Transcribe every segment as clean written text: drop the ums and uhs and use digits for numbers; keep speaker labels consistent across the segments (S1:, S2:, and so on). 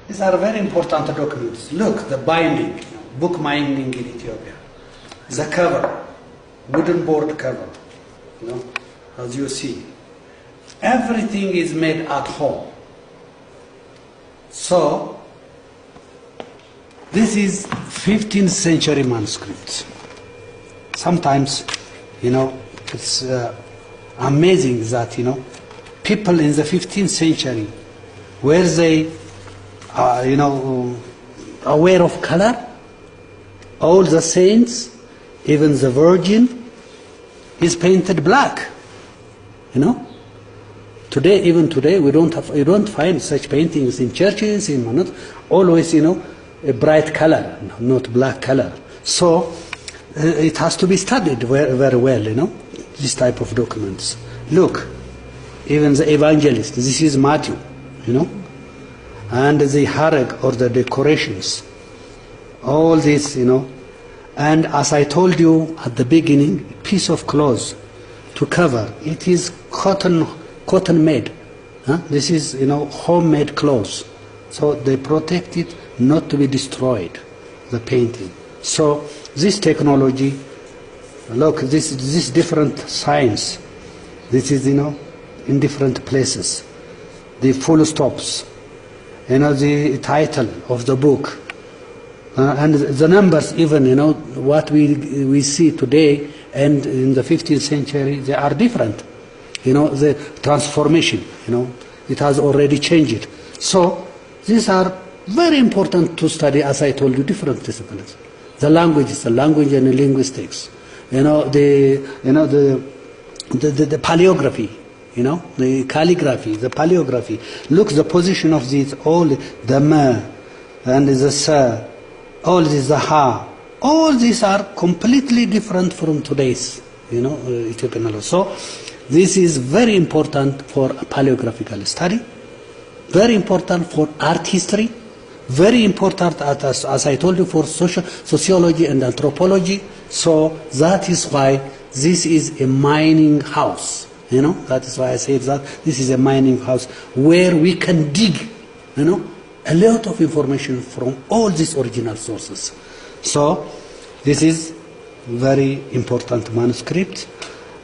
S1: These are very important documents. Look, the binding, book binding in Ethiopia. The cover, wooden board cover, as you see. Everything is made at home. So, this is 15th century manuscripts. Sometimes, it's amazing that, people in the 15th century, were they, aware of color? All the saints, even the Virgin, is painted black. Today, even today, you don't find such paintings in churches. Always, a bright color, not black color. So it has to be studied very, very well. This type of documents. Look, even the evangelist. This is Matthew. And the harag or the decorations. All this, And as I told you at the beginning, piece of cloth to cover. It is cotton made. This is, homemade clothes. So they protect it not to be destroyed, the painting. So this technology, look, this different science. This is, in different places. The full stops. The title of the book. And the numbers even, what we see today and in the 15th century, they are different. The transformation, it has already changed. So these are very important to study, as I told you, different disciplines. The language and linguistics. The paleography, the calligraphy, the paleography. Look, the position of these, all the ma and the sa, all this, the ha. All these are completely different from today's, Ethiopian law. So this is very important for paleographical study, very important for art history, very important, as I told you, for sociology and anthropology. So that is why this is a mining house. That is why I say that this is a mining house where we can dig, a lot of information from all these original sources. So this is very important manuscript.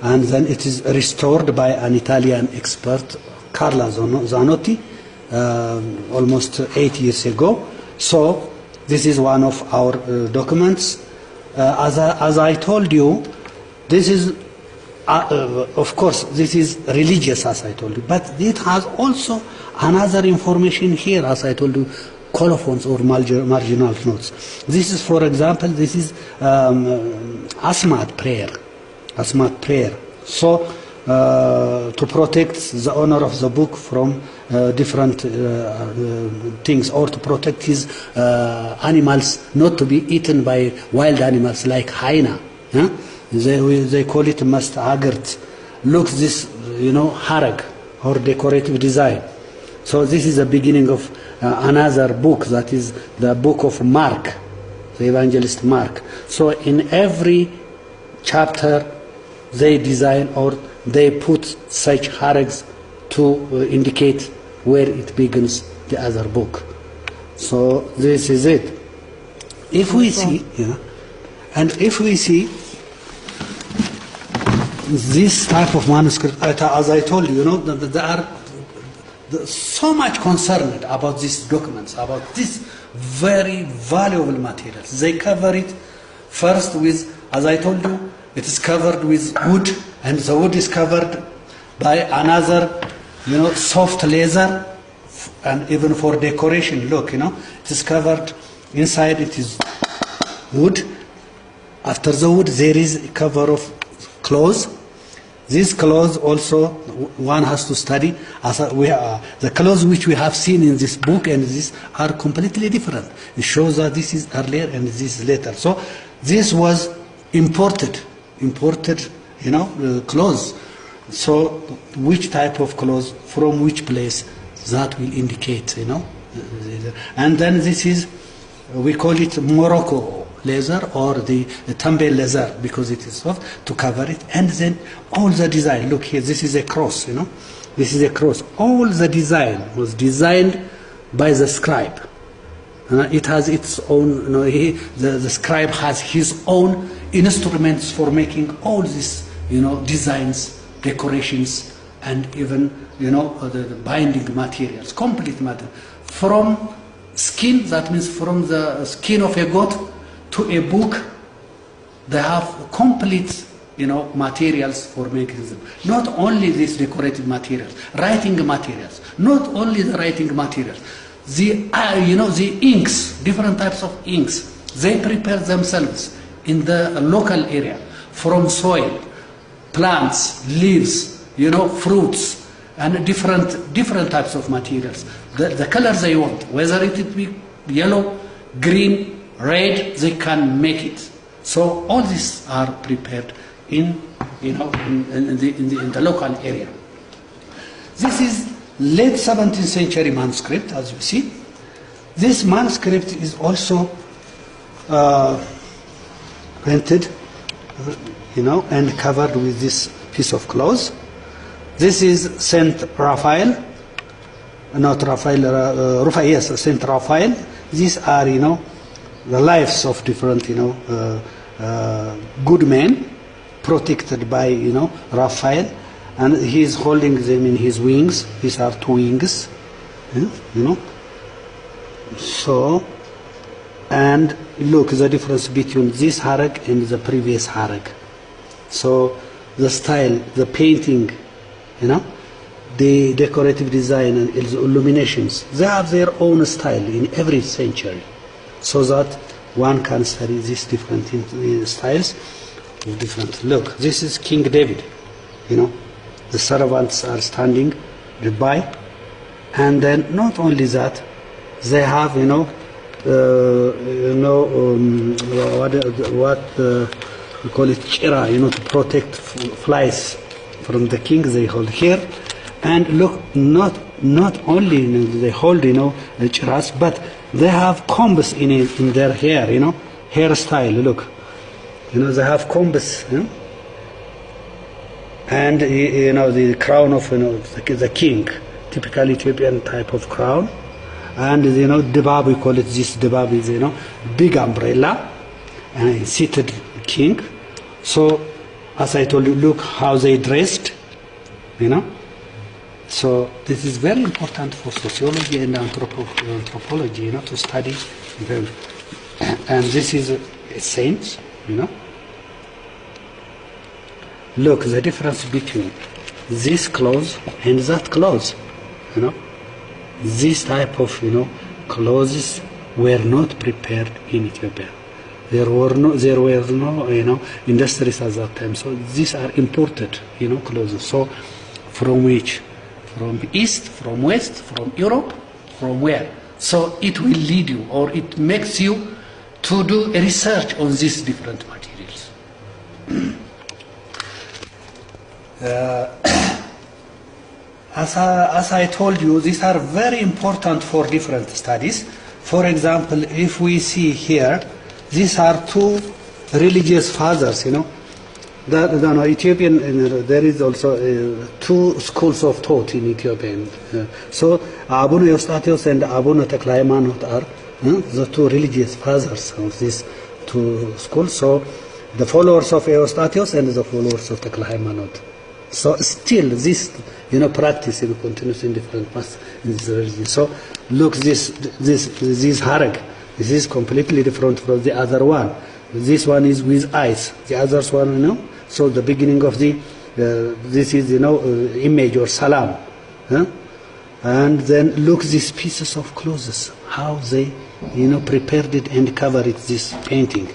S1: And then it is restored by an Italian expert, Carla Zanotti, almost 8 years ago. So this is one of our documents. As I told you, this is, of course, this is religious, as I told you, but it has also another information here, as I told you, colophons or marginal notes. This is, for example, this is Asmat prayer. Asmat prayer. So, to protect the owner of the book from different things, or to protect his animals not to be eaten by wild animals like hyena. They call it mastagert. Look, this, harag or decorative design. So this is the beginning of another book, that is the book of Mark, the evangelist Mark. So in every chapter they design or they put such harags to indicate where it begins the other book. So this is it. If we see, and if we see this type of manuscript, as I told you, there are so much concerned about these documents, about this very valuable materials. They cover it first with, as I told you, it is covered with wood, and the wood is covered by another, soft leather, and even for decoration, look, it is covered, inside it is wood. After the wood, there is a cover of cloth. These clothes also, one has to study. The clothes which we have seen in this book and this are completely different. It shows that this is earlier and this is later. So this was imported, clothes. So which type of clothes, from which place, that will indicate, And then this is, we call it Morocco leather or the Tambe leather, because it is soft, to cover it. And then all the design, look here, this is a cross, this is a cross. All the design was designed by the scribe. It has its own, the scribe has his own instruments for making all these, designs, decorations, and even, the binding materials, complete material. From skin, that means from the skin of a goat to a book, they have complete, materials for making them. Not only these decorative materials, writing materials, not only the writing materials, the inks, different types of inks, they prepare themselves in the local area from soil, plants, leaves, fruits, and different types of materials. The colors they want, whether it be yellow, green, red, they can make it. So all these are prepared in the local area. This is late 17th century manuscript, as you see. This manuscript is also printed, and covered with this piece of cloth. This is Saint Raphael, not Raphael, yes, Saint Raphael. These are, the lives of different, good men, protected by, Raphael, and he is holding them in his wings. These are two wings, So, and look the difference between this harag and the previous harag. So, the style, the painting, the decorative design and the illuminations, they have their own style in every century, so that one can study these different styles of different. Look, this is King David, the servants are standing by, and then not only that, they have, what we call it chira, to protect flies from the king. They hold here, and look, not only they hold, the chiras, but they have combs in their hair, hairstyle. Look, they have combs, and the crown of the king, typical Ethiopian type of crown, and debab, we call it, this debab is big umbrella, and a seated king. So as I told you, look how they dressed, So this is very important for sociology and anthropology, to study. And this is a saint, Look, the difference between this clothes and that clothes, This type of, clothes were not prepared in Ethiopia. There were no, industries at that time. So these are imported, clothes. So from which? From East, from West, from Europe, from where? So it will lead you, or it makes you to do a research on these different materials. As I told you, these are very important for different studies. For example, if we see here, these are two religious fathers, Ethiopian, there is also two schools of thought in Ethiopia. So Abuna Eustathios and Abuna Tekla Haymanot are the two religious fathers of these two schools. So the followers of Eustathios and the followers of Tekla Haymanot. So still this practice continues in different parts in this religion. So look, this harag, this is completely different from the other one. This one is with eyes. The others one, So the beginning of the this is image or salam, and then look these pieces of clothes, how they prepared it and covered it, this painting.